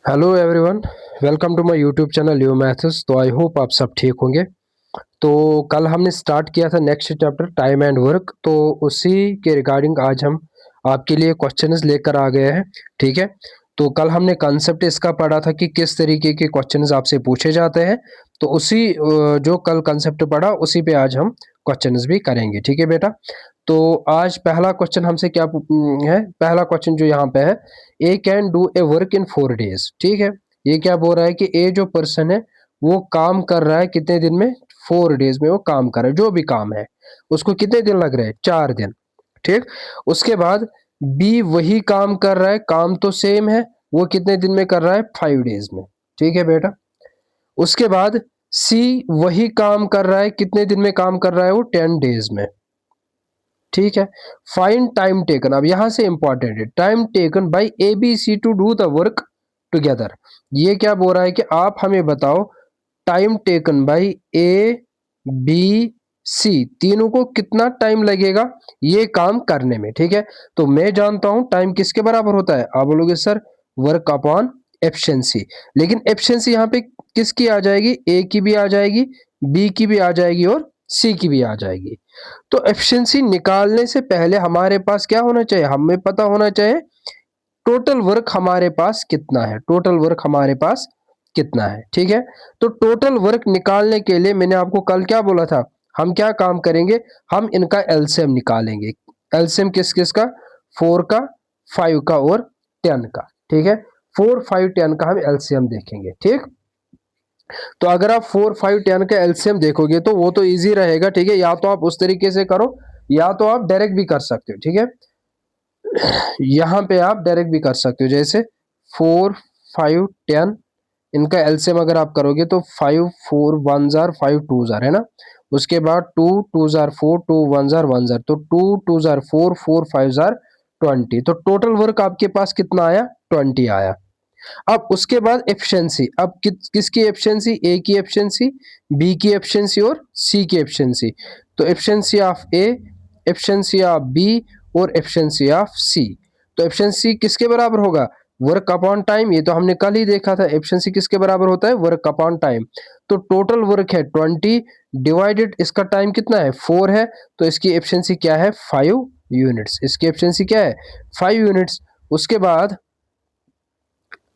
Hello everyone, welcome to my YouTube channel you maths. तो I hope आप सब ठीक होंगे। तो कल हमने स्टार्ट किया था next chapter time and work, तो उसी के रिगार्डिंग आज हम आपके लिए क्वेश्चंस लेकर आ गए हैं। ठीक है, तो कल हमने कंसेप्ट इसका पढ़ा था कि किस तरीके के क्वेश्चंस आपसे पूछे जाते हैं। तो उसी जो कल कंसेप्ट पढ़ा उसी पे आज हम क्वेश्चंस भी करेंगे। ठीक है बेटा, तो आज पहला क्वेश्चन हमसे क्या है। पहला क्वेश्चन जो यहाँ पे है, A can do a work in 4 days। ठीक है, ये क्या बोल रहा है कि ए जो पर्सन है वो काम कर रहा है कितने दिन में, 4 days में वो काम कर रहा है। जो भी काम है उसको कितने दिन लग रहे हैं, 4 दिन। ठीक, उसके बाद बी वही काम कर रहा है, काम तो सेम है, वो कितने दिन में कर रहा है, 5 days में। ठीक है बेटा, उसके बाद सी वही काम कर रहा है, कितने दिन में काम कर रहा है, वो 10 days में। ठीक है, फाइंड टाइम टेकन। अब यहां से इंपॉर्टेंट है, time taken by A B C to do the work together. ये क्या बोल रहा है कि आप हमें बताओ time taken by A B C तीनों को कितना टाइम लगेगा ये काम करने में। ठीक है, तो मैं जानता हूं टाइम किसके बराबर होता है। आप बोलोगे सर वर्क अपॉन एफिशिएंसी, लेकिन एफिशिएंसी यहाँ पे किसकी आ जाएगी, ए की भी आ जाएगी, बी की भी आ जाएगी और सी की भी आ जाएगी। तो एफिशिएंसी निकालने से पहले हमारे पास क्या होना चाहिए, हमें पता होना चाहिए टोटल वर्क हमारे पास कितना है, टोटल वर्क हमारे पास कितना है। ठीक है, तो टोटल वर्क निकालने के लिए मैंने आपको कल क्या बोला था, हम क्या काम करेंगे, हम इनका एलसीएम निकालेंगे। एलसीएम किस किस का, 4 का, 5 का और 10 का। ठीक है, 4 5 10 का हम एलसीएम देखेंगे। ठीक, तो अगर आप 4 5 10 का एलसीएम देखोगे तो वो तो इजी रहेगा। ठीक है, या तो आप उस तरीके से करो या तो आप डायरेक्ट भी कर सकते हो। ठीक है, यहाँ पे आप डायरेक्ट भी कर सकते हो, जैसे 4 5 10 इनका एलसीएम अगर आप करोगे तो 5 4 1 जार 5 2 जार है ना। उसके बाद 2 2 जार 4 2 1 जार 1 जार, तो 2 2 जार 4 4 5 जार 20। तो टोटल वर्क आपके पास कितना आया, 20 आया। अब उसके बाद एफिशिएंसी, अब किसकी एफिशिएंसी, ए की एफिशिएंसी, बी की एफिशिएंसी और सी की एफिशिएंसी। तो efficiency of A, efficiency of B और एफिशिएंसी ऑफ सी। तो एफिशिएंसी किसके बराबर होगा, वर्क अपॉन टाइम। ये तो हमने कल ही देखा था, एफिशिएंसी किसके बराबर होता है, वर्क अपॉन टाइम। तो टोटल वर्क है 20 डिवाइडेड इसका टाइम कितना है, 4 है, तो इसकी एफिशिएंसी क्या है, 5 यूनिट्स। इसकी एफिशिएंसी क्या है, 5 यूनिट्स। उसके बाद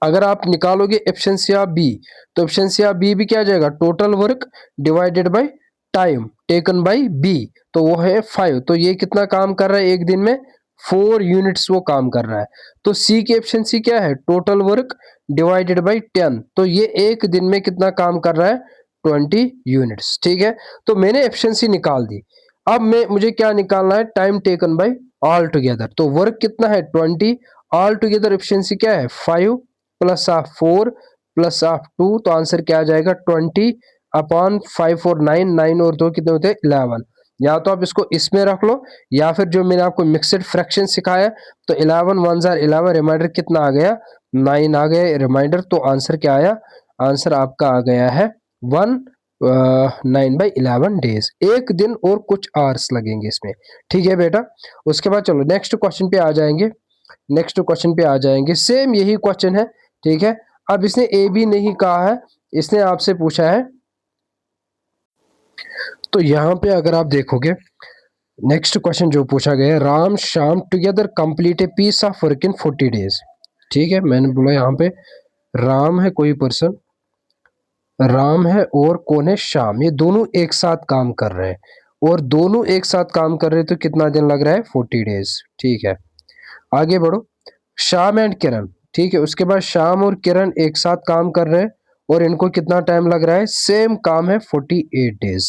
अगर आप निकालोगे एफिशिएंसी ऑफ बी, तो एफिशिएंसी ऑफ बी भी क्या आ जाएगा, total work divided by time taken by B, तो वो है 5। तो ये कितना काम कर रहा है एक दिन में, 4 यूनिट्स वो काम कर रहा है। तो सी की एफिशिएंसी क्या है, टोटल वर्क डिवाइडेड बाय 10, तो ये एक दिन में कितना काम कर रहा है, 20 यूनिट्स। ठीक है, तो मैंने एफिशिएंसी निकाल दी। अब मैं मुझे क्या निकालना है, time taken bye all together. तो वर्क कितना है 20, ऑल टुगेदर एफिशिएंसी क्या है 5 प्लस ऑफ 4 प्लस ऑफ 2, तो आंसर क्या आ जाएगा 20 अपॉन 5 और 9, 9 और 2 कितने होते हैं 11। या तो आप इसको इसमें रख लो या फिर जो मैंने आपको मिक्सड फ्रैक्शन सिखाया, तो 11 1 जार 11, रिमाइंडर कितना आ गया 9 आ गया रिमाइंडर। तो आंसर क्या आया, आंसर आपका आ गया है 9/11 डेज, एक दिन और कुछ आवर्स लगेंगे इसमें। ठीक है बेटा, उसके बाद चलो नेक्स्ट क्वेश्चन पे आ जाएंगे। नेक्स्ट क्वेश्चन पे आ जाएंगे, सेम यही क्वेश्चन है। ठीक है, अब इसने ए बी नहीं कहा है, इसने आपसे पूछा है। तो यहां पे अगर आप देखोगे नेक्स्ट क्वेश्चन जो पूछा गया है, Ram Shyam together complete a piece of work in 40 days। ठीक है, मैंने बोला यहाँ पे राम है कोई पर्सन, राम है और कौन है, श्याम, ये दोनों एक साथ काम कर रहे हैं और दोनों एक साथ काम कर रहे हैं, तो कितना दिन लग रहा है 40 days। ठीक है, आगे बढ़ो, श्याम एंड किरण। ठीक है, उसके बाद श्याम और किरण एक साथ काम कर रहे हैं और इनको कितना टाइम लग रहा है, सेम काम है 48 days।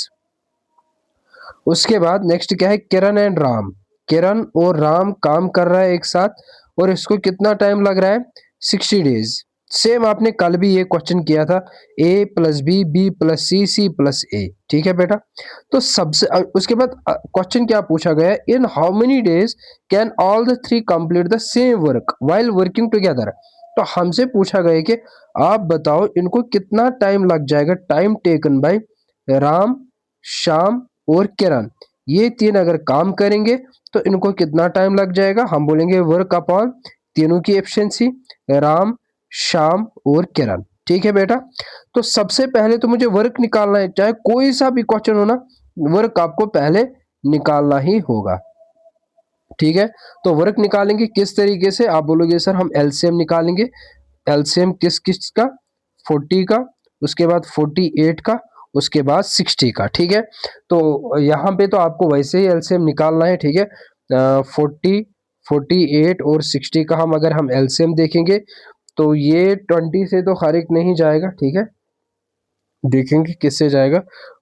उसके बाद नेक्स्ट क्या है, किरण एंड राम, किरण और राम काम कर रहा है एक साथ और इसको कितना टाइम लग रहा है 60 days। सेम आपने कल भी ये क्वेश्चन किया था, ए plus B, B plus C, C plus ए। ठीक है बेटा, तो सबसे उसके बाद क्वेश्चन क्या पूछा गया है, in how many days can all the three complete the same work while working together. तो हमसे पूछा गया कि आप बताओ इनको कितना टाइम लग जाएगा, time taken bye Ram Shyam और किरण, ये तीन अगर काम करेंगे तो इनको कितना टाइम लग जाएगा। हम बोलेंगे वर्क अपॉन तीनों की एफिशिएंसी, राम श्याम और किरण। ठीक है बेटा, तो सबसे पहले तो मुझे वर्क निकालना है, चाहे कोई सा भी क्वेश्चन हो ना, वर्क आपको पहले निकालना ही होगा। ठीक है, तो वर्क निकालेंगे किस तरीके से, आप बोलोगे सर हम एलसीएम निकालेंगे। एलसीएम किस किस का, 40 का, उसके बाद 48 का, उसके बाद 60 का। ठीक है, तो यहाँ पे तो आपको वैसे ही एलसीएम निकालना है। ठीक है, 40, 48 और 60 का हम एलसीएम देखेंगे तो ये 20 से तो खारिज नहीं जाएगा। ठीक है, देखेंगे किससे जाएगा,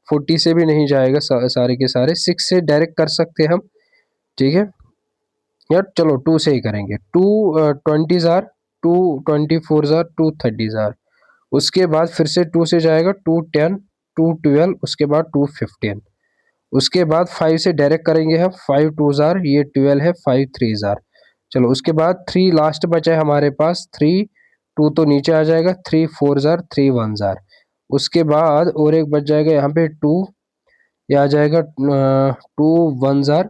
40 से भी नहीं जाएगा, सारे के सारे 6 से डायरेक्ट कर सकते हैं हम। ठीक है, यार चलो 2 से ही करेंगे। 2 20 जार, 2 24 जार, 2 30 जार, उसके बाद फिर से 2 से जाएगा, 2 10, 2 12, उसके बाद 2 15, उसके बाद 5 से डायरेक्ट करेंगे हम, 5 2 जार, ये 12 है, 5 3 जार। चलो उसके बाद 3 लास्ट बचा है हमारे पास, 3 2 तो नीचे आ जाएगा, 3 4 जार, 3 1 जार, उसके बाद और एक बच जाएगा यहाँ पे 2, ये आ जाएगा 2 1 जार,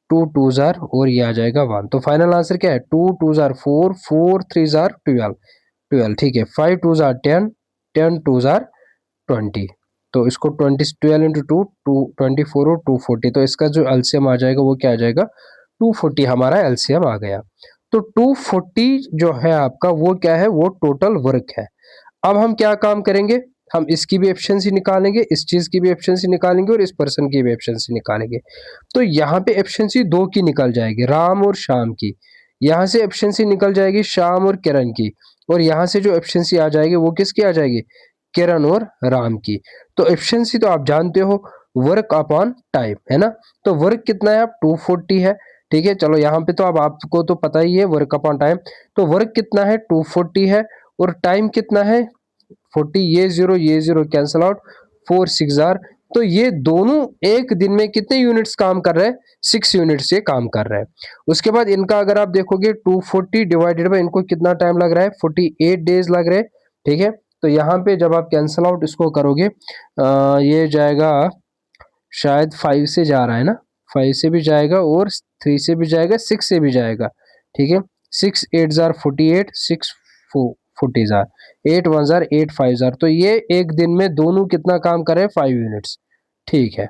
2 2 जार, और ये आ जाएगा 1। तो फाइनल आंसर क्या है, 2 2 जार 4, 4 3 जार 12, 12। ठीक है, 5 2 जार 10, 10 2 जार 20। तो इसको 20 12 इंटू 2 2 24 और 240, तो इसका जो एलसीएम आ जाएगा वो क्या आ जाएगा, 240 हमारा एलसीएम आ गया। तो 240 जो है आपका वो क्या है, वो टोटल वर्क है। अब हम क्या काम करेंगे, हम इसकी भी एफिशिएंसी निकालेंगे, इस चीज की भी एफिशिएंसी निकालेंगे और इस पर्सन की भी एफिशिएंसी निकालेंगे। तो यहाँ पे एफिशिएंसी दो की निकल जाएगी, राम और शाम की। यहाँ से एफिशिएंसी निकल जाएगी श्याम और किरण की, और यहाँ से जो एफिशिएंसी आ जाएगी वो किसकी आ जाएगी, किरण और राम की। तो एफिशिएंसी तो आप जानते हो, वर्क अपॉन टाइम, है ना। तो वर्क कितना है, अब 240 है। ठीक है, चलो यहाँ पे तो अब आपको तो पता ही है वर्क अपॉन टाइम, तो वर्क कितना है 240 है, और टाइम कितना है 40, ये जीरो कैंसल आउट, 4 6 जार। तो ये दोनों एक दिन में कितने यूनिट्स काम कर रहे हैं, 6 यूनिट्स ये काम कर रहे हैं। उसके बाद इनका अगर आप देखोगे 240 डिवाइडेड बाय इनको कितना टाइम लग रहा है, 48 डेज लग रहे हैं। ठीक है, तो यहाँ पे जब आप कैंसल आउट इसको करोगे, ये जाएगा, शायद 5 से जा रहा है ना, 5 से भी जाएगा और 3 से भी जाएगा, 6 से भी जाएगा। ठीक है, 6 8 जार 48, 6 40 जार, 8 1 जार 8 5 जार। तो ये एक दिन में दोनों कितना काम कर रहे हैं, 5 यूनिट्स। ठीक है,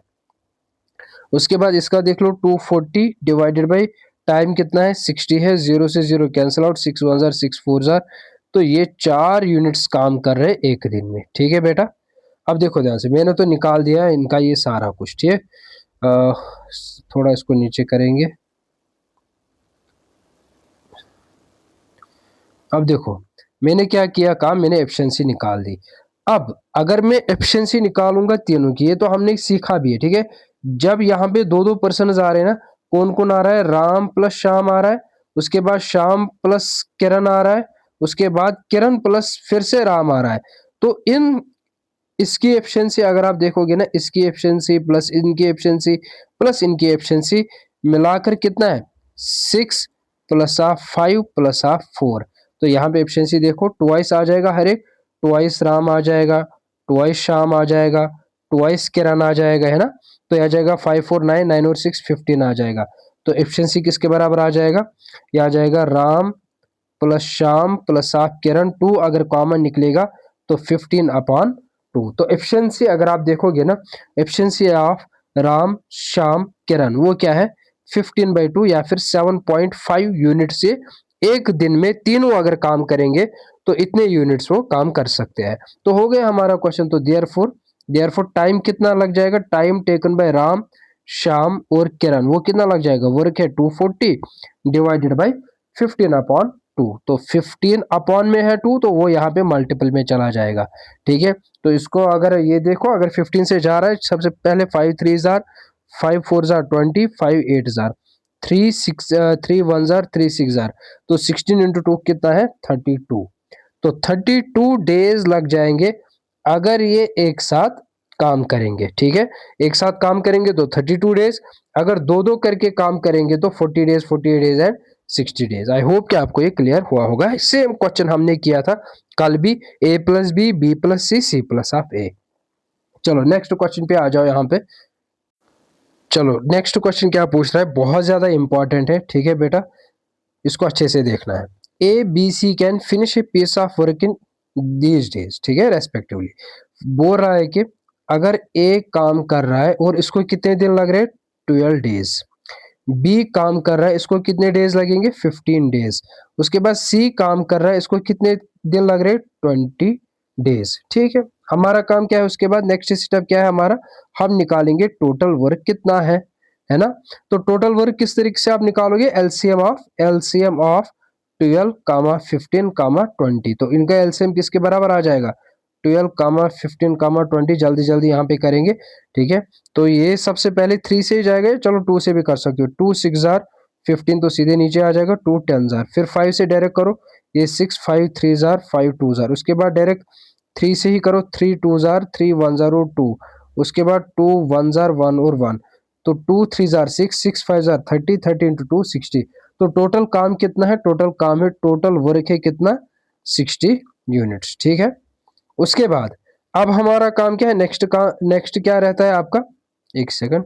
उसके बाद इसका देख लो, 240 डिवाइडेड बाई टाइम कितना है 60 है, 0 से 0 कैंसिल आउट, 6 1 जार 6 4 जार। तो ये 4 यूनिट्स काम कर रहे हैं एक दिन में। ठीक है बेटा, अब देखो ध्यान से, मैंने तो निकाल दिया है इनका ये सारा कुछ। ठीक है, थोड़ा इसको नीचे करेंगे। अब देखो मैंने क्या किया काम, मैंने एफिशिएंसी निकाल दी। अब अगर मैं एफिशिएंसी निकालूंगा तीनों की, ये तो हमने सीखा भी है। ठीक है, जब यहाँ पे दो दो पर्सन आ रहे हैं ना, कौन कौन आ रहा है, राम प्लस श्याम आ रहा है, उसके बाद श्याम प्लस किरण आ रहा है, उसके बाद किरण प्लस फिर से राम आ रहा है। तो इन इसकी एफिशिएंसी अगर आप देखोगे ना, इसकी एफिशिएंसी प्लस इनकी एफिशिएंसी प्लस इनकी एफिशिएंसी मिलाकर कितना है, 6 प्लस ऑफ 5 प्लस ऑफ 4। तो यहाँ पे एफिशिएंसी देखो, ट्वाइस आ जाएगा हर एक, ट्वाइस राम आ जाएगा, ट्वाइस श्याम आ जाएगा, ट्वाइस किरण आ जाएगा, है ना। तो यह आ जाएगा 5 और 9, 9 और 6 15 आ जाएगा। तो एफिशिएंसी किसके बराबर आ जाएगा, यह आ जाएगा Ram plus Shyam plus of Kiran, 2 अगर कॉमन निकलेगा तो 15 अपॉन 2। तो एफिशिएंसी अगर आप देखोगे ना, एफिशिएंसी ऑफ राम श्याम किरण वो क्या है, 15/2 या फिर 7.5 यूनिट से एक दिन में तीनों अगर काम करेंगे तो इतने यूनिट्स वो काम कर सकते हैं। तो हो गया हमारा क्वेश्चन। तो देयरफॉर टाइम कितना लग जाएगा, time taken bye Ram Shyam और किरण वो कितना लग जाएगा, वर्क है 240 डिवाइडेड बाय 15 अपॉन 2। तो 15 अपॉन में है 2, तो वो यहाँ पे मल्टीपल में चला जाएगा। ठीक है, तो इसको अगर ये देखो, अगर 15 से जा रहा है, सबसे पहले 5 3 jar, 5 4 jar 20, 5 8 jar, 3 6 3 1 jar 3 6 jar. तो 16 इंटू 2 कितना है 32। तो 32 डेज लग जाएंगे अगर ये एक साथ काम करेंगे। ठीक है, एक साथ काम करेंगे तो 32 डेज, अगर दो दो करके काम करेंगे तो 40 days 48 days and 60 days. I hope कि आपको ये क्लियर हुआ होगा। सेम क्वेश्चन हमने किया था कल भी, a plus B, B plus C, C plus of A. चलो नेक्स्ट क्वेश्चन पे आ जाओ यहाँ पे। चलो नेक्स्ट क्वेश्चन क्या पूछ रहा है, बहुत ज्यादा इंपॉर्टेंट है। ठीक है बेटा, इसको अच्छे से देखना है। A B C can finish a piece of work in these days, ठीक है, रेस्पेक्टिवली। बोल रहा है कि अगर ए काम कर रहा है और इसको कितने दिन लग रहे हैं, 12 डेज। बी काम कर रहा है, इसको कितने डेज लगेंगे, 15 डेज। उसके बाद सी काम कर रहा है, इसको कितने दिन लग रहे हैं, 20 डेज, ठीक है। हमारा काम क्या है, उसके बाद नेक्स्ट स्टेप क्या है हमारा, हम निकालेंगे टोटल वर्क कितना है ना। तो टोटल वर्क किस तरीके से आप निकालोगे, एलसीएम ऑफ 12 कामा 15 कामा 20। तो इनका एलसीएम किसके बराबर आ जाएगा, 12 कामा 15 कामा 20। जल्दी जल्दी यहाँ पे करेंगे, ठीक है। तो ये सबसे पहले 3 से ही जाएगा, चलो 2 से भी कर सकते हो। 2 6 जार 15 तो सीधे नीचे आ जाएगा, 2 10 जार, फिर 5 से डायरेक्ट करो, ये 6 5 3 जार 5 2 जार। उसके बाद डायरेक्ट 3 से ही करो, 3 2 जार 3 1 जार और 2। उसके बाद 2 1 जार 1 और 1, तो 2 3 जार 6 6 5 जार 30 30 इंटू 2 60। तो टोटल काम कितना है, टोटल काम है, टोटल वर्क है कितना, 60 यूनिट्स, ठीक है। उसके बाद अब हमारा काम क्या है, नेक्स्ट क्या रहता है आपका, एक सेकंड,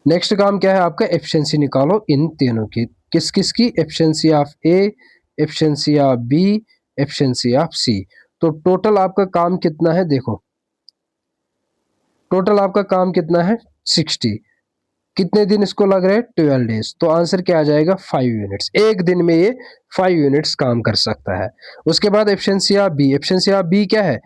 नेक्स्ट काम क्या है आपका, एफिशिएंसी निकालो इन तीनों की, किस किस की, efficiency of A, efficiency of B, efficiency of C. तो टोटल आपका काम कितना है, देखो टोटल आपका काम कितना है, 60। कितने दिन इसको लग रहे हैं, 12 डेज। तो आंसर क्या आ जाएगा, 5 यूनिट्स। एक दिन में ये 5 यूनिट्स काम कर सकता है। उसके बाद efficiency of B, efficiency of B क्या है,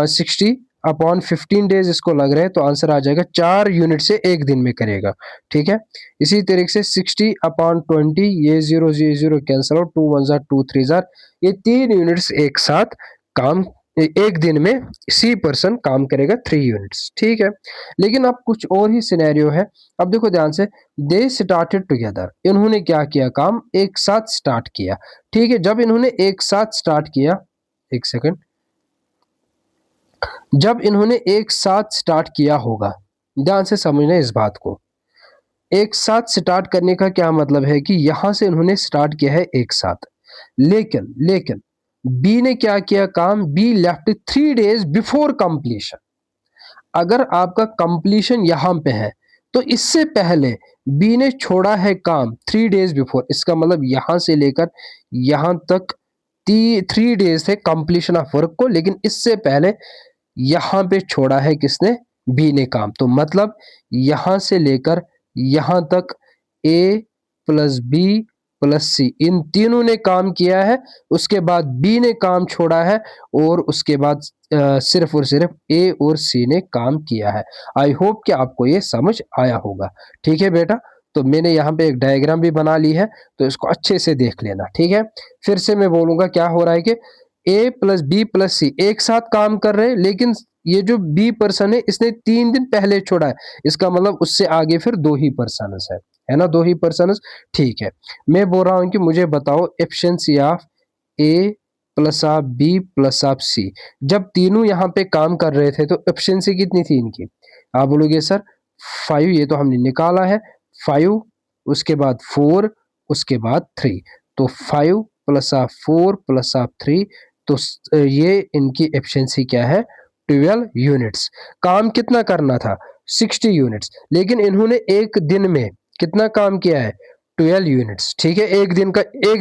60 अपॉन 15 डेज इसको लग रहे हैं, तो आंसर आ जाएगा 4 यूनिट से एक दिन में करेगा, ठीक है। इसी तरीके से 60 अपॉन 20, ये 0 कैंसिल आउट, 2 1 जार 2 3 जार, ये 3 यूनिट्स एक साथ काम, एक दिन में सी पर्सन काम करेगा 3 यूनिट्स, ठीक है। लेकिन अब कुछ और ही सिनेरियो है। अब देखो ध्यान से, दे स्टार्टेड टुगेदर, इन्होंने क्या किया, काम एक साथ स्टार्ट किया, ठीक है। जब इन्होंने एक साथ स्टार्ट किया, एक सेकंड, जब इन्होंने एक साथ स्टार्ट किया होगा, ध्यान से समझना इस बात को। एक साथ स्टार्ट करने का क्या मतलब है कि यहां से इन्होंने स्टार्ट किया है एक साथ, लेकिन लेकिन बी ने क्या किया काम, be left 3 days before completion. अगर आपका कंप्लीशन यहां पे है, तो इससे पहले बी ने छोड़ा है काम 3 डेज बिफोर। इसका मतलब यहां से लेकर यहां तक 3 डेज थे कंप्लीशन ऑफ वर्क को, लेकिन इससे पहले यहां पे छोड़ा है किसने, बी ने काम। तो मतलब यहां से लेकर यहां तक ए प्लस बी प्लस सी, इन तीनों ने काम किया है। उसके बाद बी ने काम छोड़ा है, और उसके बाद सिर्फ और सिर्फ ए और सी ने काम किया है। आई होप कि आपको ये समझ आया होगा, ठीक है बेटा। तो मैंने यहाँ पे एक डायग्राम भी बना ली है, तो इसको अच्छे से देख लेना, ठीक है। फिर से मैं बोलूंगा क्या हो रहा है कि ए प्लस बी प्लस सी एक साथ काम कर रहे हैं, लेकिन ये जो बी पर्सन है इसने 3 दिन पहले छोड़ा है। इसका मतलब उससे आगे फिर 2 ही पर्सन है ना, 2 ही पर्सन, ठीक है। मैं बोल रहा हूं कि मुझे बताओ efficiency of A plus of B plus of C. जब तीनों यहाँ पे काम कर रहे थे, तो एफिशिएंसी कितनी थी इनकी, आप बोलोगे सर 5, ये तो हमने निकाला है, 5, उसके बाद 4, उसके बाद 3। तो 5 प्लस ऑफ 4 प्लस ऑफ 3, तो ये इनकी एफिशिएंसी क्या है, 12 यूनिट्स। काम कितना करना था, 60 यूनिट्स, लेकिन इन्होंने एक दिन में कितना काम किया है, 12 यूनिट्स, ठीक है। एक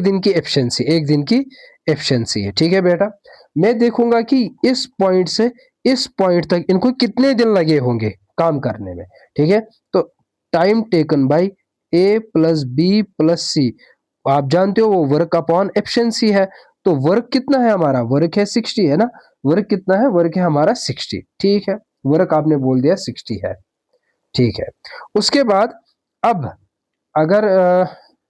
दिन की एफिशिएंसी, एक दिन की एफिशिएंसी है, ठीक है बेटा। मैं देखूंगा कि इस पॉइंट से इस पॉइंट तक इनको कितने दिन लगे होंगे काम करने में, ठीक है। तो time taken by A plus B plus C, आप जानते हो वो वर्क अपॉन एफिशिएंसी है। तो वर्क कितना है हमारा, वर्क है 60, है ना। वर्क कितना है, वर्क है हमारा 60, ठीक है। वर्क आपने बोल दिया 60 है, ठीक है। उसके बाद अब अगर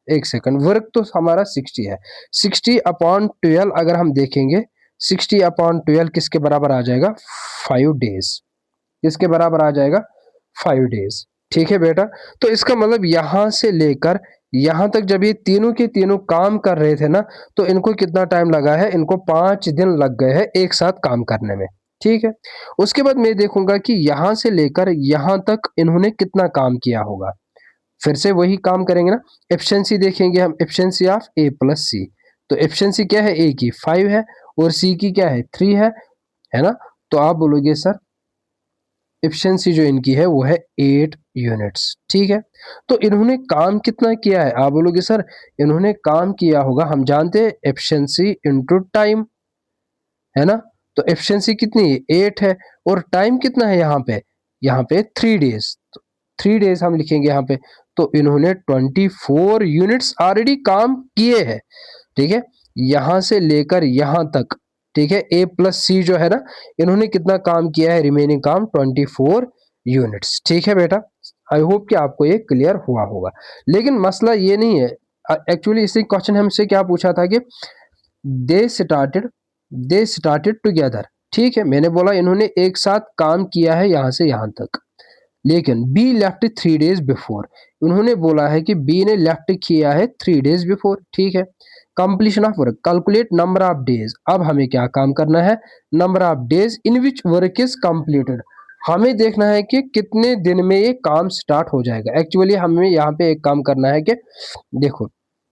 एक सेकंड, वर्क तो हमारा 60 है, 60 अपॉन 12 अगर हम देखेंगे, 60 अपॉन 12 किसके बराबर आ जाएगा, 5 डेज। किसके बराबर आ जाएगा, 5 डेज, ठीक है बेटा। तो इसका मतलब यहां से लेकर यहां तक जब ये तीनों के तीनों काम कर रहे थे ना, तो इनको कितना टाइम लगा है, इनको 5 दिन लग गए हैं एक साथ काम करने में, ठीक है। उसके बाद मैं देखूंगा कि यहां से लेकर यहां तक इन्होंने कितना काम किया होगा। फिर से वही काम करेंगे ना, एफिशिएंसी देखेंगे हम, एफिशिएंसी ऑफ ए प्लस सी। तो एफिशिएंसी क्या है, ए की 5 है और सी की क्या है, 3 है ना। तो आप बोलोगे सर एफिशिएंसी जो इनकी है वो है 8 यूनिट्स, ठीक है। तो इन्होंने काम कितना किया है, आप बोलोगे सर इन्होंने काम किया होगा, हम जानते हैं एफिशिएंसी इनटू टाइम, है ना। तो एफिशिएंसी कितनी है 8 है, और टाइम कितना है यहाँ पे 3 डेज, तो 3 डेज हम लिखेंगे यहाँ पे। तो इन्होंने 24 यूनिट्स ऑलरेडी काम किए हैं, ठीक है, यहां से लेकर यहां तक, ठीक है। ए प्लस सी जो है ना, इन्होंने कितना काम किया है, रिमेनिंग काम 24 यूनिट्स, ठीक है बेटा। आई होप कि आपको ये क्लियर हुआ होगा। लेकिन मसला ये नहीं है, एक्चुअली इसी क्वेश्चन हमसे क्या पूछा था कि they started they started together, ठीक है, मैंने बोला इन्होंने एक साथ काम किया है यहां से यहां तक, लेकिन बी लेफ्ट 3 डेज बिफोर, उन्होंने बोला है कि बी ने लेफ्ट किया है 3 डेज बिफोर, ठीक है। Completion of work, calculate number of days, अब हमें क्या काम करना है, number of days in which work is completed, हमें देखना है कि कितने दिन में ये काम स्टार्ट हो जाएगा। एक्चुअली हमें यहाँ पे एक काम करना है कि देखो,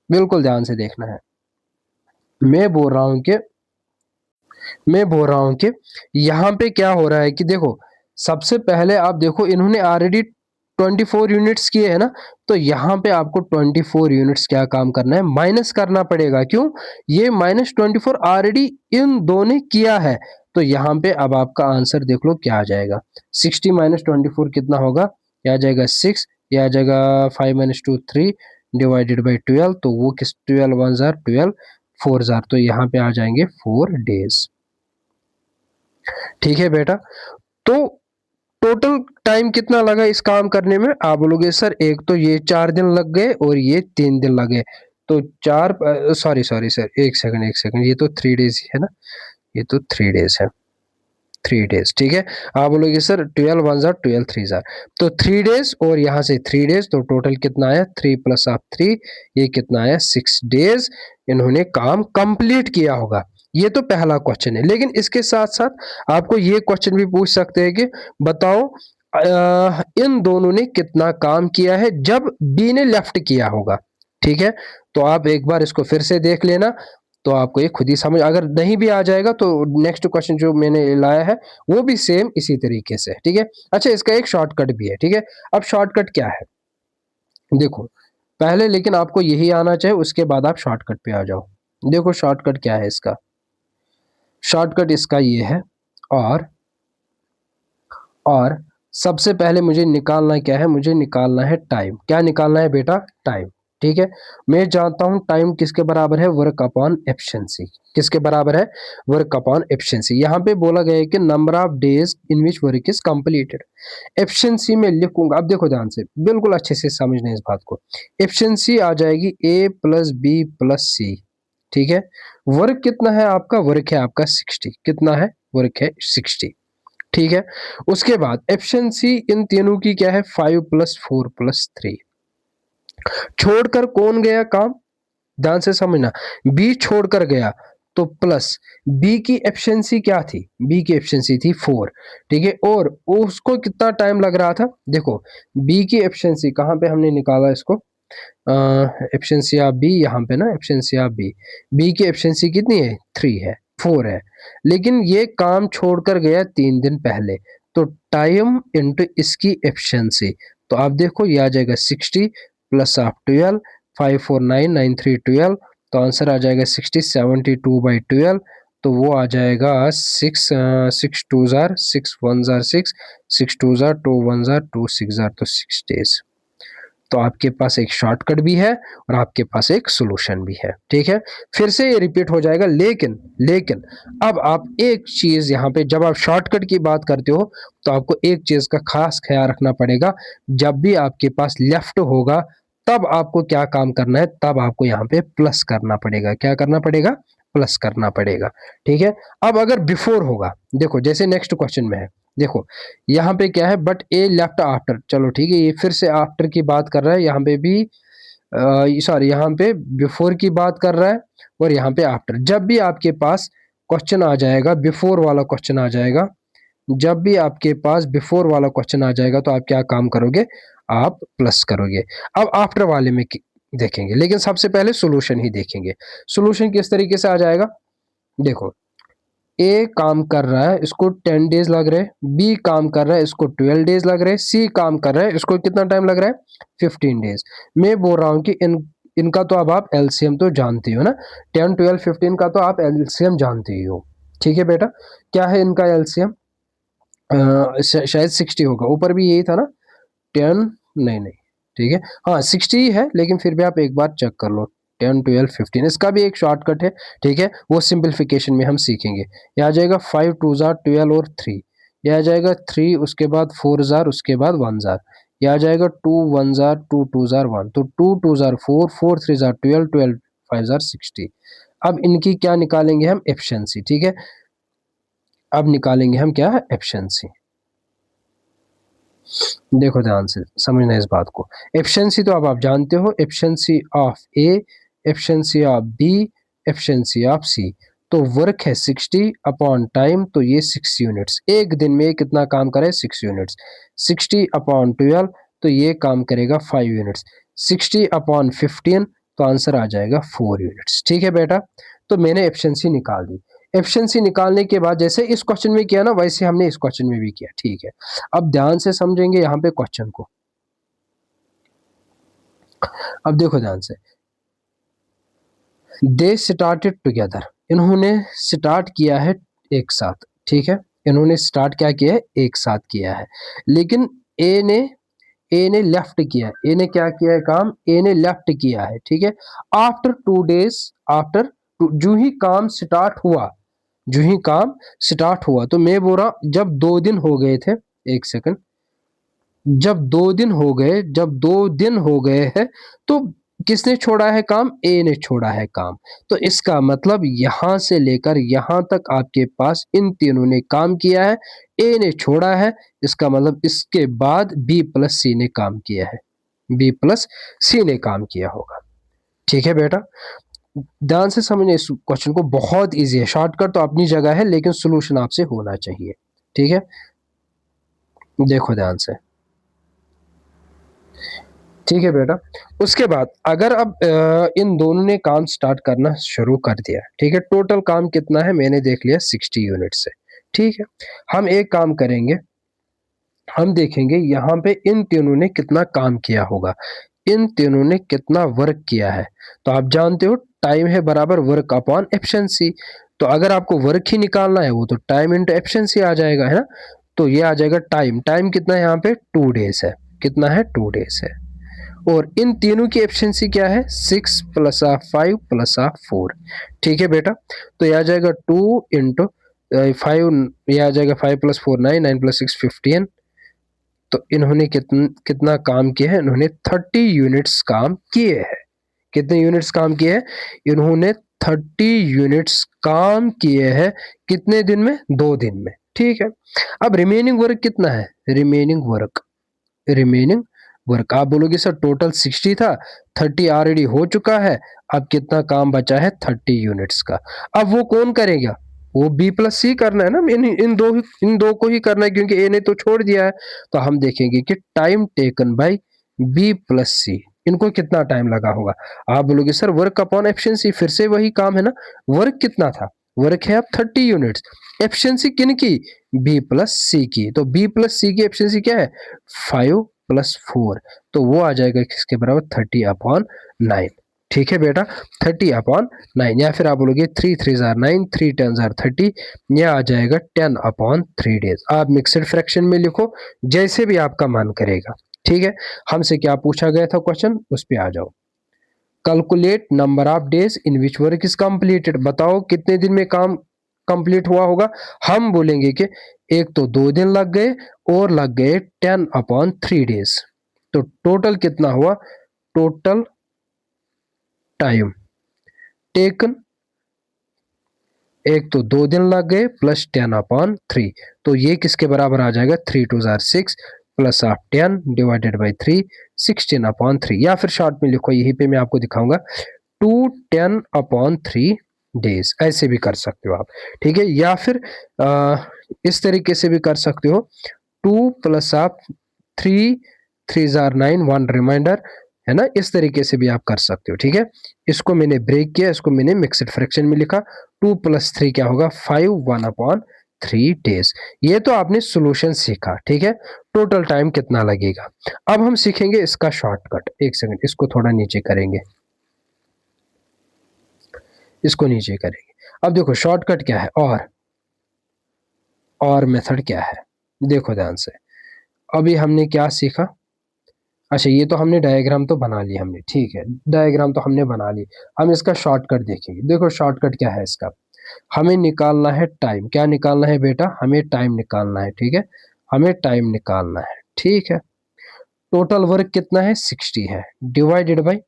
बिल्कुल ध्यान से देखना है, मैं बोल रहा हूं कि यहाँ पे क्या हो रहा है कि देखो, सबसे पहले आप देखो इन्होंने ऑलरेडी 24 यूनिट्स किए हैं ना, तो यहाँ पे आपको 24 यूनिट्स क्या काम करना है, माइनस करना पड़ेगा। क्यों, ये -24 ऑलरेडी इन दो ने किया है। तो यहाँ पे अब आपका आंसर देख लो क्या आ जाएगा, 60 - 24 कितना होगा, क्या आ जाएगा 6, या आ जाएगा 5 - 2 3 डिवाइडेड बाई 12, तो वो किस 12 1 जार 12 4 जार, तो यहाँ पे आ जाएंगे 4 डेज, ठीक है बेटा। तो टोटल टाइम कितना लगा इस काम करने में, आप बोलोगे सर एक तो ये 4 दिन लग गए और ये 3 दिन लगे, तो चार, सॉरी सॉरी सर, एक सेकंड, ये तो 3 डेज है ना, ये तो 3 डेज है, 3 डेज, ठीक है। आप बोलोगे सर 12 1 जार 12 3 जार, तो 3 डेज और यहाँ से 3 डेज, तो टोटल कितना आया 3 + 3, ये कितना आया 6 डेज इन्होंने काम कंप्लीट किया होगा। ये तो पहला क्वेश्चन है, लेकिन इसके साथ साथ आपको ये क्वेश्चन भी पूछ सकते हैं कि बताओ इन दोनों ने कितना काम किया है जब बी ने लेफ्ट किया होगा, ठीक है। तो आप एक बार इसको फिर से देख लेना, तो आपको ये खुद ही समझ, अगर नहीं भी आ जाएगा तो नेक्स्ट क्वेश्चन जो मैंने लाया है वो भी सेम इसी तरीके से, ठीक है। अच्छा, इसका एक शॉर्टकट भी है, ठीक है। अब शॉर्टकट क्या है, देखो पहले लेकिन आपको यही आना चाहिए, उसके बाद आप शॉर्टकट पे आ जाओ। देखो शॉर्टकट क्या है इसका, शॉर्टकट इसका ये है, और सबसे पहले मुझे निकालना क्या है, मुझे निकालना है टाइम, क्या निकालना है बेटा, टाइम, ठीक है। मैं जानता हूं टाइम किसके बराबर है, वर्क अपॉन एफिशिएंसी, किसके बराबर है, वर्क अपॉन एफिशिएंसी। यहाँ पे बोला गया है कि number of days in which work is completed, efficiency में लिखूंगा, अब देखो ध्यान से, बिल्कुल अच्छे से समझने इस बात को, एफिशिएंसी आ जाएगी A + B + C, ठीक है। वर्क कितना है आपका, वर्क है आपका 60, कितना है, वर्क है 60, ठीक है। उसके बाद एफिशिएंसी इन तीनों की क्या है, 5 + 4 + 3, छोड़कर कौन गया काम, ध्यान से समझना, बी छोड़कर गया, तो प्लस बी की एफिशिएंसी क्या थी, बी की एफिशिएंसी थी 4, ठीक है। और उसको कितना टाइम लग रहा था, देखो बी की एफिशिएंसी कहां पे हमने निकाला इसको, एफिशिएंसी ऑफ बी, यहाँ पे ना एफिशिएंसी ऑफ बी, बी की एफिशिएंसी कितनी है 3 है, 4 है, लेकिन ये काम छोड़कर गया 3 दिन पहले, तो टाइम इंटू इसकी एफिशिएंसी, तो आप देखो ये आ जाएगा 60 + 12, 5 4 9 9 3 12, तो आंसर आ जाएगा 60 72/12, तो वो आ जाएगा 6 6 2 jar 6 1 jar 6 6 2 jar 2 1 jar 2 6 jar, तो 6 डेज। तो आपके पास एक शॉर्टकट भी है और आपके पास एक सॉल्यूशन भी है, ठीक है। फिर से ये रिपीट हो जाएगा, लेकिन लेकिन अब आप एक चीज यहाँ पे, जब आप शॉर्टकट की बात करते हो तो आपको एक चीज का खास ख्याल रखना पड़ेगा, जब भी आपके पास लेफ्ट होगा तब आपको क्या काम करना है, तब आपको यहाँ पे प्लस करना पड़ेगा, क्या करना पड़ेगा, प्लस करना पड़ेगा, ठीक है। अब अगर बिफोर होगा, देखो जैसे नेक्स्ट क्वेश्चन में है, देखो यहाँ पे क्या है, बट ए लेफ्ट आफ्टर, चलो ठीक है, ये फिर से आफ्टर की बात कर रहा है, यहाँ पे भी सॉरी, यहाँ पे बिफोर की बात कर रहा है, और यहाँ पे आफ्टर। जब भी आपके पास क्वेश्चन आ जाएगा बिफोर वाला क्वेश्चन आ जाएगा, जब भी आपके पास बिफोर वाला क्वेश्चन आ जाएगा तो आप क्या काम करोगे, आप प्लस करोगे। अब आफ्टर वाले में देखेंगे, लेकिन सबसे पहले सोल्यूशन ही देखेंगे, सोल्यूशन किस तरीके से आ जाएगा, देखो ए काम कर रहा है, इसको 10 डेज लग रहे हैं, बी काम कर रहा है, इसको 12 डेज लग रहे हैं, सी काम कर रहा है, इसको कितना टाइम लग रहा है, 15 डेज। मैं बोल रहा हूँ कि इनका तो अब आप एलसीएम तो जानते हो ना, 10, 12, 15 का तो आप एलसीएम जानते ही हो। ठीक है बेटा, क्या है इनका एलसीएम? शायद 60 होगा, ऊपर भी यही था ना, 10, नहीं नहीं, ठीक है, हाँ 60 ही है, लेकिन फिर भी आप एक बार चेक कर लो, 10, 12, 15, इसका भी एक शॉर्टकट है, ठीक है, वो सिंपलीफिकेशन में हम सीखेंगे। ये आ जाएगा 5 2 जार 12 और 3, ये आ जाएगा 3, उसके बाद 4 जार, उसके बाद 1 जार, ये आ जाएगा 2 1 जार 2 2 जार 1, तो 2 2 जार 4 4 3 जार 12 12 5 जार 60। अब इनकी क्या निकालेंगे हम? एफिशिएंसी। ठीक है, अब निकालेंगे हम क्या है? एफिशिएंसी। देखो ध्यान से समझना इस बात को। एफिशिएंसी तो अब आप जानते हो, efficiency of A, efficiency of B, efficiency of C. तो वर्क है 60 अपॉन टाइम, तो ये 6 यूनिट्स, एक दिन में कितना काम करे? 6 यूनिट्स। 60 अपॉन 12, तो ये काम करेगा 5 यूनिट्स। 60 अपॉन 15, तो आंसर आ जाएगा 4 यूनिट्स। ठीक है बेटा, तो मैंने एफिशिएंसी निकाल दी। एफिशिएंसी निकालने के बाद जैसे इस क्वेश्चन में किया ना, वैसे हमने इस क्वेश्चन में भी किया। ठीक है, अब ध्यान से समझेंगे यहाँ पे क्वेश्चन को। अब देखो ध्यान से, दे स्टार्टेड टुगेदर, इन्होंने स्टार्ट किया है एक साथ। ठीक है, इन्होंने स्टार्ट क्या किया है? एक साथ किया है। लेकिन ए ने लेफ्ट किया, ए ने क्या किया है काम? ए ने लेफ्ट किया है। ठीक है, आफ्टर 2 डेज, आफ्टर जो ही काम स्टार्ट हुआ, जो ही काम स्टार्ट हुआ, तो मैं बोल रहा जब 2 दिन हो गए थे, एक सेकंड, जब 2 दिन हो गए, जब 2 दिन हो गए हैं, तो किसने छोड़ा है काम? ए ने छोड़ा है काम। तो इसका मतलब यहां से लेकर यहां तक आपके पास इन तीनों ने काम किया है, ए ने छोड़ा है, इसका मतलब इसके बाद बी प्लस सी ने काम किया है, बी प्लस सी ने काम किया होगा। ठीक है बेटा, ध्यान से समझिए इस क्वेश्चन को, बहुत इजी है, शॉर्टकट तो अपनी जगह है, लेकिन सोल्यूशन आपसे होना चाहिए। ठीक है, देखो ध्यान से। ठीक है बेटा, उसके बाद अगर अब इन दोनों ने काम स्टार्ट करना शुरू कर दिया, ठीक है, टोटल काम कितना है मैंने देख लिया, 60 यूनिट से। ठीक है, हम एक काम करेंगे, हम देखेंगे यहाँ पे इन तीनों ने कितना काम किया होगा, इन तीनों ने कितना वर्क किया है। तो आप जानते हो टाइम है बराबर वर्क अपॉन एफिशिएंसी, तो अगर आपको वर्क ही निकालना है, वो तो टाइम इंटू एफिशिएंसी आ जाएगा, है ना। तो ये आ जाएगा टाइम, टाइम कितना है यहाँ पे? 2 डेज है, कितना है? 2 डेज है। और इन तीनों की एफिशिएंसी क्या है? 6 प्लस ऑफ 5 प्लस ऑफ 4। ठीक है बेटा, तो यह आ जाएगा 2 इंटू 5, यह आ जाएगा 5 प्लस 4 9, 9 प्लस 6 15। तो इन्होंने कितना काम किया है? इन्होंने 30 यूनिट्स काम किए हैं। कितने यूनिट्स काम किए हैं? इन्होंने 30 यूनिट्स काम किए हैं। कितने दिन में? 2 दिन में। ठीक है, अब रिमेनिंग वर्क कितना है? रिमेनिंग वर्क, रिमेनिंग वर्क आप बोलोगे सर टोटल 60 था, 30 ऑलरेडी हो चुका है, अब कितना काम बचा है? 30 यूनिट्स का। अब वो कौन करेगा? वो बी प्लस सी करना है ना, इन दो को ही करना है, क्योंकि ए ने तो छोड़ दिया है। तो हम देखेंगे कि time taken by B plus C, इनको कितना टाइम लगा होगा। आप बोलोगे सर वर्क अपॉन एफिशिएंसी, फिर से वही काम है ना, वर्क कितना था? वर्क है अब 30 यूनिट्स, एफिशिएंसी किन की? बी प्लस सी की। तो बी प्लस सी की एफिशिएंसी क्या है? 5 प्लस 4, तो वो आ जाएगा किसके बराबर? 30 अपॉन 9। ठीक है बेटा, 30 अपॉन 9, या फिर आप बोलोगे 3 3 जार 9, 3 10 जार 30, यह आ जाएगा 10 अपॉन 3 डेज। आप मिक्सड फ्रैक्शन में लिखो, जैसे भी आपका मन करेगा। ठीक है, हमसे क्या पूछा गया था क्वेश्चन, उस पर आ जाओ। Calculate number of days in which work is completed, बताओ कितने दिन में काम कंप्लीट हुआ होगा। हम बोलेंगे कि एक तो 2 दिन लग गए और लग गए 10 अपॉन 3 डेज, तो टोटल कितना हुआ? टोटल टाइम टेकन, एक तो 2 दिन लग गए प्लस 10 अपॉन 3, तो ये किसके बराबर आ जाएगा? 3 2 jar 6 plus of 10 divided by 3, 16 upon 3, या फिर शॉर्ट में लिखो, यही पे मैं आपको दिखाऊंगा, 2 10 अपॉन 3 डेज, ऐसे भी कर सकते हो आप। ठीक है, या फिर इस तरीके से भी कर सकते हो, 2 प्लस ऑफ 3 3 जार 9, 1 रिमाइंडर, है ना, इस तरीके से भी आप कर सकते हो। ठीक है, इसको मैंने ब्रेक किया, इसको मैंने मिक्स्ड फ्रैक्शन में लिखा। 2 + 3 क्या होगा 5, 1/3 डेज। ये तो आपने सोल्यूशन सीखा। ठीक है, टोटल टाइम कितना लगेगा। अब हम सीखेंगे इसका शॉर्टकट। एक सेकंड, इसको थोड़ा नीचे करेंगे, इसको नीचे करेंगे। अब देखो शॉर्टकट क्या है, और मेथड क्या है, देखो ध्यान से। अभी हमने क्या सीखा, अच्छा ये तो हमने डायग्राम तो बना ली हमने, ठीक है, डायग्राम तो हमने बना ली। हम इसका शॉर्टकट देखेंगे। देखो शॉर्टकट क्या है इसका, हमें निकालना है टाइम। क्या निकालना है बेटा, हमें टाइम निकालना है। ठीक है, हमें टाइम निकालना है। ठीक है, टोटल वर्क कितना है 60 है, डिवाइडेड बाई,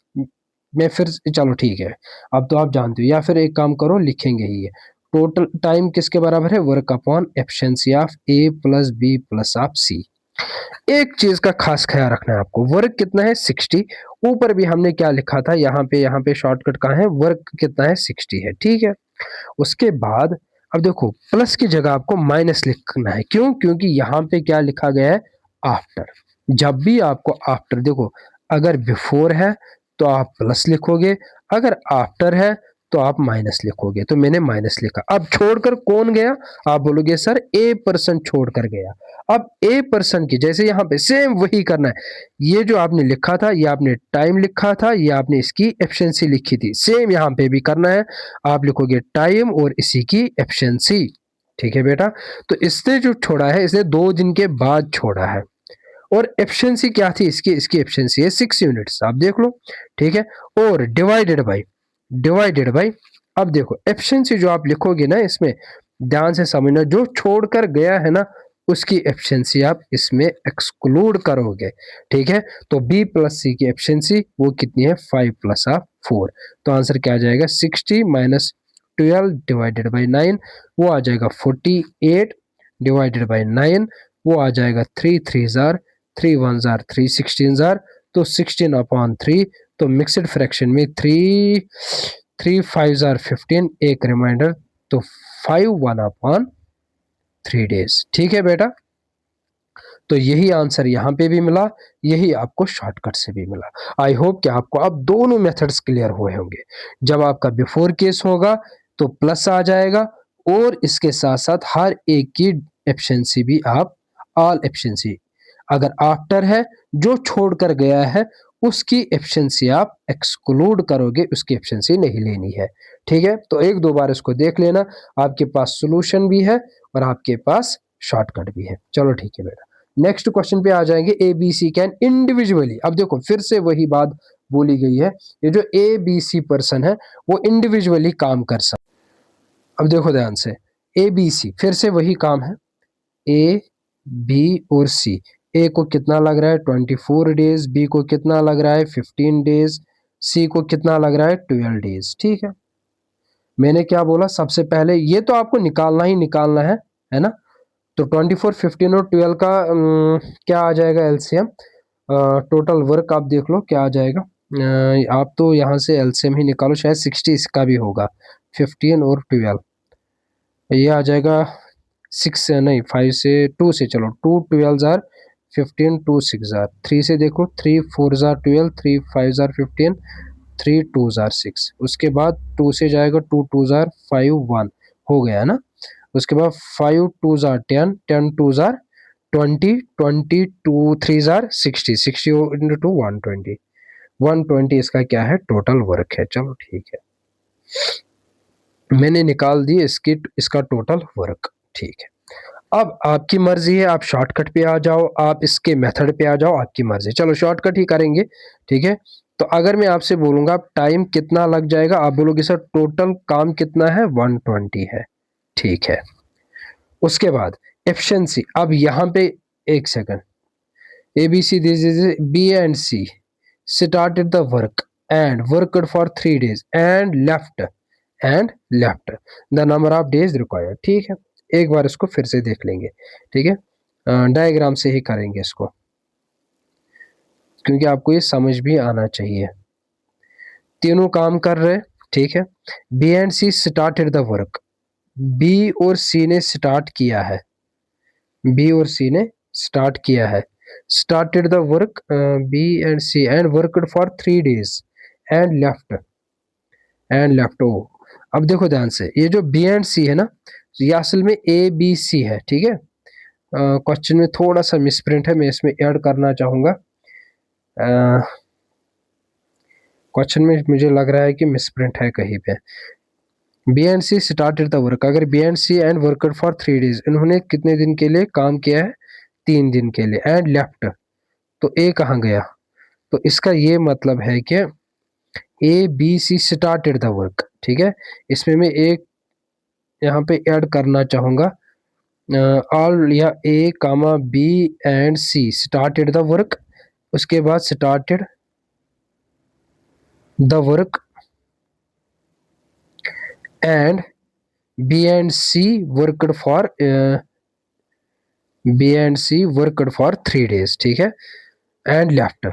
मैं फिर चलो ठीक है, अब तो आप जानते हो, या फिर एक काम करो लिखेंगे ही है। टोटल टाइम किसके बराबर है, work upon efficiency of A plus B plus of C. एक चीज का खास ख्याल रखना है आपको, वर्क कितना है 60। ऊपर भी हमने क्या लिखा था, यहाँ पे शॉर्टकट कहाँ है, वर्क कितना है 60 है। ठीक है, उसके बाद अब देखो प्लस की जगह आपको माइनस लिखना है। क्यों, क्योंकि यहाँ पे क्या लिखा गया है, आफ्टर। जब भी आपको आफ्टर, देखो अगर बिफोर है तो आप प्लस लिखोगे, अगर आफ्टर है तो आप माइनस लिखोगे, तो मैंने माइनस लिखा। अब छोड़कर कौन गया, आप बोलोगे सर ए पर्सन छोड़कर गया। अब ए पर्सन की जैसे यहाँ पे सेम वही करना है। ये जो आपने लिखा था, ये आपने टाइम लिखा था, ये आपने इसकी एफिशिएंसी लिखी थी, सेम यहाँ पे भी करना है। आप लिखोगे टाइम और इसी की एफिशिएंसी। ठीक है बेटा, तो इसने जो छोड़ा है, इसने 2 दिन के बाद छोड़ा है, और एफिशिएंसी क्या थी इसकी, इसकी एफिशिएंसी है 6 यूनिट्स, आप देख लो। ठीक है, और डिवाइडेड बाई, अब देखो एफिशिएंसी जो आप लिखोगे ना इसमें, ध्यान से समझना, जो छोड़कर गया है ना उसकी एफिशिएंसी आप इसमें एक्सक्लूड करोगे। ठीक है, तो बी प्लस सी की एफिशिएंसी वो कितनी है, 5 + 4। तो आंसर क्या आ जाएगा, 60 - 12 डिवाइडेड बाई 9, वो आ जाएगा 48 डिवाइडेड बाई 9, वो आ जाएगा 3 3 जार, 3 1 जार 3, 16 जार, तो 16/3। तो मिक्सड फ्रैक्शन में 3 5 जार 15, एक रिमाइंडर, तो 5 1/3 डेज। ठीक है बेटा, तो यही आंसर यहाँ पे भी मिला, यही आपको शॉर्टकट से भी मिला। आई होप कि आपको अब दोनों मेथड्स क्लियर हुए होंगे। जब आपका बिफोर केस होगा तो प्लस आ जाएगा, और इसके साथ साथ हर एक की एफिशिएंसी भी आप, ऑल एफिशिएंसी। अगर आफ्टर है, जो छोड़कर गया है उसकी एफिशिएंसी आप एक्सक्लूड करोगे, उसकी एफिशिएंसी नहीं लेनी है। ठीक है, तो एक दो बार इसको देख लेना, आपके पास सोल्यूशन भी है और आपके पास शॉर्टकट भी है। चलो ठीक है बेटा, नेक्स्ट क्वेश्चन पे आ जाएंगे। A B C can individually, अब देखो फिर से वही बात बोली गई है, ये जो ए बी सी पर्सन है वो इंडिविजुअली काम कर सकता। अब देखो ध्यान से, ए बी सी फिर से वही काम है, ए बी और सी। ए को कितना लग रहा है 24 डेज, बी को कितना लग रहा है 15 डेज, सी को कितना लग रहा है 12 डेज। ठीक है, मैंने क्या बोला, सबसे पहले ये तो आपको निकालना ही निकालना है ना। तो 24, 15 और 12 का क्या आ जाएगा एलसीएम, टोटल वर्क आप देख लो क्या आ जाएगा। आप तो यहाँ से एलसीएम ही निकालो, शायद 60 इसका भी होगा, 15 और 12, ये आ जाएगा 6 नहीं 5 से 2 से, चलो 2 12 जार 15, 2 6 जार, 3 से देखो, 3 4 जार 12, 3 5 जार 15, 3 2 जार 6, उसके बाद 2 से जाएगा, 2 2 जार 5 1 हो गया ना। उसके बाद 5 2 जार 10, 10 2 जार 20, 20 2 3 जार 60, 60 इंटू 2 120, 120 इसका क्या है टोटल वर्क है। चलो ठीक है, मैंने निकाल दी इसका टोटल वर्क। ठीक है, अब आपकी मर्जी है, आप शॉर्टकट पे आ जाओ, आप इसके मेथड पे आ जाओ, आपकी मर्जी। चलो शॉर्टकट ही करेंगे। ठीक है, तो अगर मैं आपसे बोलूंगा टाइम कितना लग जाएगा, आप बोलोगे सर टोटल काम कितना है 120 है। ठीक है, उसके बाद एफिशिएंसी, अब यहाँ पे एक second, A B C, this is B and C started the work and worked for 3 days and left the number of days required। ठीक है, एक बार इसको फिर से देख लेंगे। ठीक है, डायग्राम से ही करेंगे इसको, क्योंकि आपको ये समझ भी आना चाहिए। तीनों काम कर रहे, ठीक है, B and C started the work, B और सी ने स्टार्ट किया है, बी और सी ने स्टार्ट किया है। started the work B and C and worked for 3 days and left ओ। अब देखो ध्यान से, ये जो B एंड C है ना, ये असल में ABC है, ठीक है। क्वेश्चन में थोड़ा सा मिसप्रिंट है, मैं इसमें ऐड करना चाहूँगा। क्वेश्चन में मुझे लग रहा है कि मिसप्रिंट है कहीं पे। B and C started the work, अगर B and C and worked for 3 days, इन्होंने कितने दिन के लिए काम किया है? 3 दिन के लिए। एंड लेफ्ट, तो ए कहाँ गया? तो इसका ये मतलब है कि A B C started the work, ठीक है। इसमें मैं एक यहाँ पे ऐड करना चाहूँगा, ऑल या A comma B and C started the work, उसके बाद started the work and B and C worked for B and C worked for 3 days, ठीक है। And left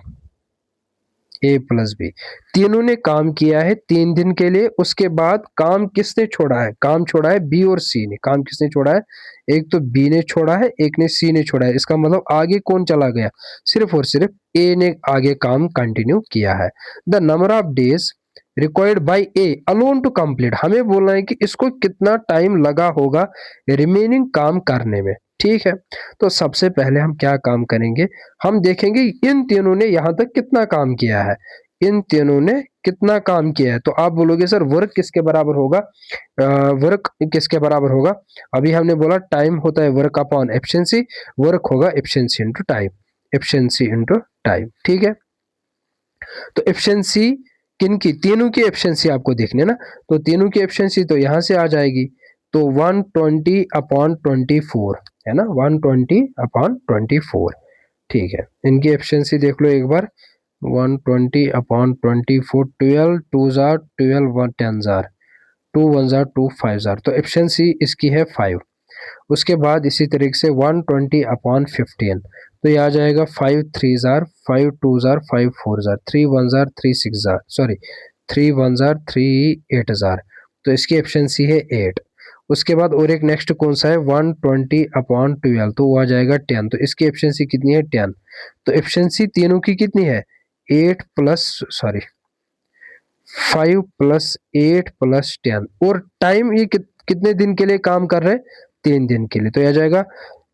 A plus B, तीनों ने काम किया है 3 दिन के लिए। उसके बाद काम किसने छोड़ा है? काम छोड़ा है बी और सी ने। काम किसने छोड़ा है? एक तो बी ने छोड़ा है, एक ने सी ने छोड़ा है। इसका मतलब आगे कौन चला गया? सिर्फ और सिर्फ ए ने आगे काम कंटिन्यू किया है। The number of days required by A alone to complete, हमें बोलना है कि इसको कितना टाइम लगा होगा रिमेनिंग काम करने में, ठीक है। तो सबसे पहले हम क्या काम करेंगे, हम देखेंगे इन तीनों ने यहाँ तक कितना काम किया है। इन तीनों ने कितना काम किया है, तो आप बोलोगे सर वर्क किसके बराबर होगा? वर्क किसके बराबर होगा? अभी हमने बोला टाइम होता है वर्क अपॉन एफिशिएंसी, वर्क होगा efficiency into time, efficiency into time, ठीक है। तो एफिशिएंसी किनकी? तीनों की एफिशिएंसी आपको देखने ना, तो तीनों की एफिशिएंसी तो यहाँ से आ जाएगी, तो 120/24 है ना, 120/24, ठीक है। इनकी एफिशिएंसी देख लो एक बार, 120/24, 12 2 जार 12 10 जार 2 1 जार 2 5 जार, तो एफिशिएंसी इसकी है 5। उसके बाद इसी तरीके से 120/15, तो ये आ जाएगा 5 3 jar 5 2 jar 5 4 jar 3 1 jar 3 6 jar, sorry 3 1 jar 3 8 jar, तो इसकी एफिशिएंसी है 8। उसके बाद और एक नेक्स्ट कौन सा है? 120/12, तो वो आ जाएगा 10, तो इसकी एफिशिएंसी कितनी है? 10। तो एफिशिएंसी तीनों की कितनी है? 8 प्लस सॉरी 5 प्लस 8 प्लस 10, और टाइम ये कितने दिन के लिए काम कर रहे हैं? 3 दिन के लिए, तो यह आ जाएगा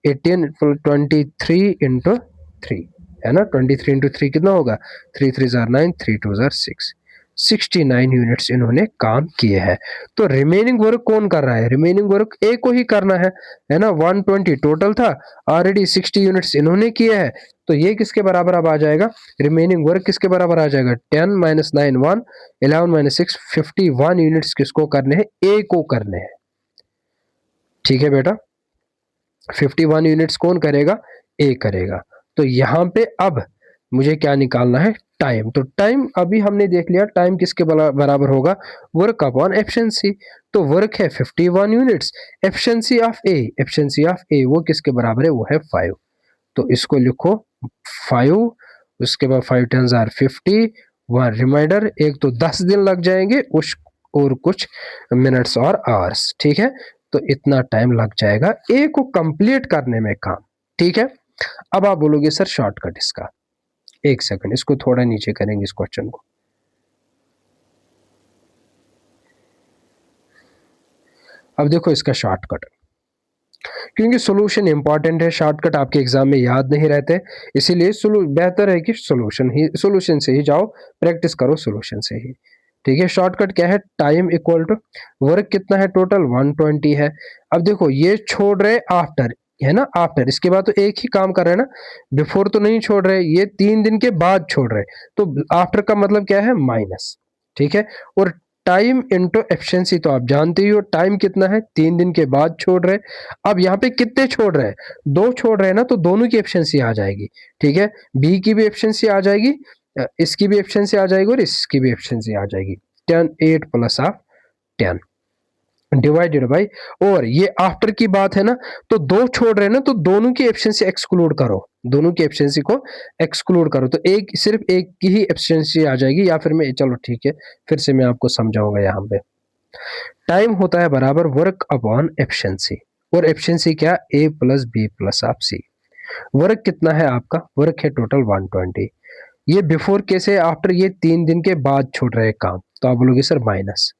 18 23 इंटू 3 है ना, 23 इंटू 3 कितना होगा? 3 3 जार 9 3 2 जार 6, 69 यूनिट्स इन्होंने काम किए हैं। तो रिमेनिंग वर्क कौन कर रहा है? रिमेनिंग वर्क ए को ही करना है ना। 120 टोटल था, ऑलरेडी 60 यूनिट्स इन्होंने किए हैं, तो ये किसके बराबर अब आ जाएगा? रिमेनिंग वर्क किसके बराबर आ जाएगा? 10 माइनस 9 1, 11 माइनस 6 51 यूनिट्स किसको करने हैं? ए को करने हैं, ठीक है बेटा। 51 यूनिट्स कौन करेगा? ए करेगा। तो यहाँ पे अब मुझे क्या निकालना है? टाइम। तो टाइम अभी हमने देख लिया, टाइम किसके बराबर होगा? Work upon efficiency. तो वर्क है 51 यूनिट्स, एफिशिएंसी ऑफ ए वो किसके बराबर है? वो है 5। तो इसको लिखो 5, उसके बाद 5 10 आर 50, वन रिमाइंडर, एक तो 10 दिन लग जाएंगे उस और कुछ मिनट्स और आवर्स, ठीक है। तो इतना टाइम लग जाएगा ए को कंप्लीट करने में काम, ठीक है। अब आप बोलोगे सर शॉर्टकट इसका, एक सेकंड इसको थोड़ा नीचे करेंगे इस क्वेश्चन को। अब देखो इसका शॉर्टकट, क्योंकि सॉल्यूशन इंपॉर्टेंट है, शॉर्टकट आपके एग्जाम में याद नहीं रहते, इसीलिए बेहतर है कि सॉल्यूशन से ही जाओ, प्रैक्टिस करो सॉल्यूशन से ही, ठीक है। शॉर्टकट क्या है? टाइम इक्वल टू वर्क कितना है? टोटल 120 है। अब देखो ये छोड़ रहे आफ्टर है ना, आफ्टर, इसके बाद तो एक ही काम कर रहे हैं ना, बिफोर तो नहीं छोड़ रहे, ये 3 दिन के बाद छोड़ रहे, तो आफ्टर का मतलब क्या है? माइनस, ठीक है। और टाइम इंटू एफिशिएंसी तो आप जानते ही हो, टाइम कितना है? 3 दिन के बाद छोड़ रहे। अब यहाँ पे कितने छोड़ रहे हैं? 2 छोड़ रहे हैं ना, तो दोनों की एफिशिएंसी आ जाएगी, ठीक है। बी की भी एफिशिएंसी आ जाएगी, इसकी भी एफिशिएंसी आ जाएगी और इसकी भी एफिशिएंसी आ जाएगी। 10 8 प्लस ऑफ 10 डिवाइडेड बाई, और ये आफ्टर की बात है ना, तो 2 छोड़ रहे हैं ना, तो दोनों की एफिशिएंसी एक्सक्लूड करो, दोनों की एफिशिएंसी को एक्सक्लूड करो, तो एक सिर्फ एक की ही एफिशिएंसी आ जाएगी, या फिर मैं चलो ठीक है फिर से मैं आपको समझाऊंगा। यहाँ पे टाइम होता है बराबर वर्क अपॉन एफिशिएंसी, और एफिशिएंसी क्या? A plus B plus of C. Work कितना है आपका, वर्क है टोटल 120। ये बिफोर कैसे आफ्टर, ये 3 दिन के बाद छोड़ रहे काम, तो आप बोलोगे सर माइनस।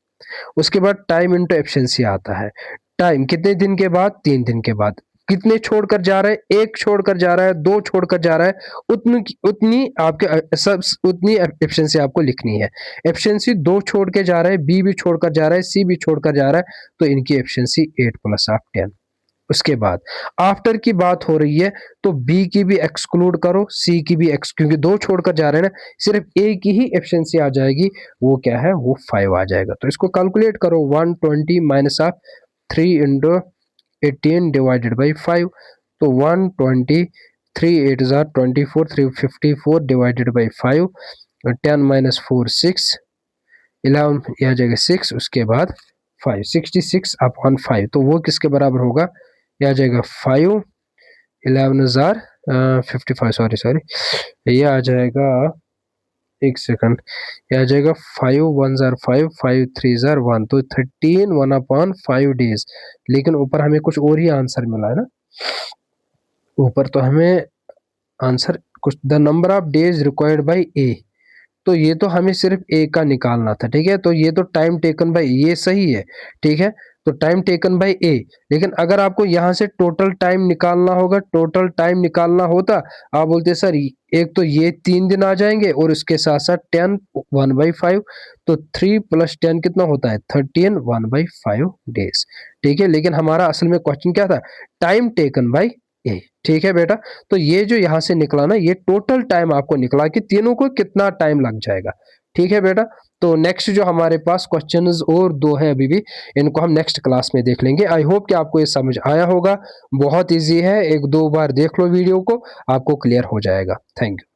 उसके बाद टाइम इंटू एफिशिएंसी आता है, टाइम कितने दिन के बाद, 3 दिन के बाद। कितने छोड़कर जा रहा है, एक छोड़कर जा रहा है, 2 छोड़कर जा रहा है, उतनी उतनी आपके सब उतनी एफिशिएंसी आपको लिखनी है। एफिशिएंसी 2 छोड़ के जा रहा है, बी भी छोड़कर जा रहा है, सी भी छोड़कर जा रहा है, तो इनकी एफिशिएंसी 8 प्लस ऑफ 10। उसके बाद आफ्टर की बात हो रही है, तो बी की भी एक्सक्लूड करो, सी की भी क्योंकि 2 छोड़कर जा रहे हैं ना, सिर्फ ए की ही एफिशिएंसी आ जाएगी, वो क्या है, वो 5 आ जाएगा। तो इसको कैलकुलेट करो, 120 minus of 3 into 18 divided by 5, तो 120, 3 8 जार 24, 354 डिवाइडेड बाई 5, 10 माइनस 4 6, 11 ये आ जाएगा 6, उसके बाद 5, 66 अपॉन 5, तो वो किसके बराबर होगा, ये आ जाएगा 5, 11,000 55, सॉरी ये आ जाएगा, एक सेकंड, ये आ जाएगा 5 1 जार 5, 5 3 जार 1, तो 13 1 अपॉन 5 डेज। लेकिन ऊपर हमें कुछ और ही आंसर मिला है ना, ऊपर तो हमें आंसर कुछ, the number of days required by A, तो ये तो हमें सिर्फ ए का निकालना था, ठीक है। तो ये तो टाइम टेकन बाय ये सही है, ठीक है। तो टाइम टेकन बाय ए, लेकिन अगर आपको यहाँ से टोटल टाइम निकालना होगा, टोटल टाइम निकालना होता, आप बोलते सर एक तो ये 3 दिन आ जाएंगे और उसके साथ साथ 10 1/5, तो 3 + 10 कितना होता है, 13 1/5 डेज, ठीक है। लेकिन हमारा असल में क्वेश्चन क्या था, टाइम टेकन बाय ए, ठीक है बेटा। तो ये जो यहाँ से निकला ना, ये टोटल टाइम आपको निकला कि तीनों को कितना टाइम लग जाएगा, ठीक है बेटा। तो नेक्स्ट जो हमारे पास क्वेश्चंस और 2 है अभी भी, इनको हम नेक्स्ट क्लास में देख लेंगे। आई होप कि आपको ये समझ आया होगा, बहुत इजी है, 1-2 बार देख लो वीडियो को, आपको क्लियर हो जाएगा। Thank you.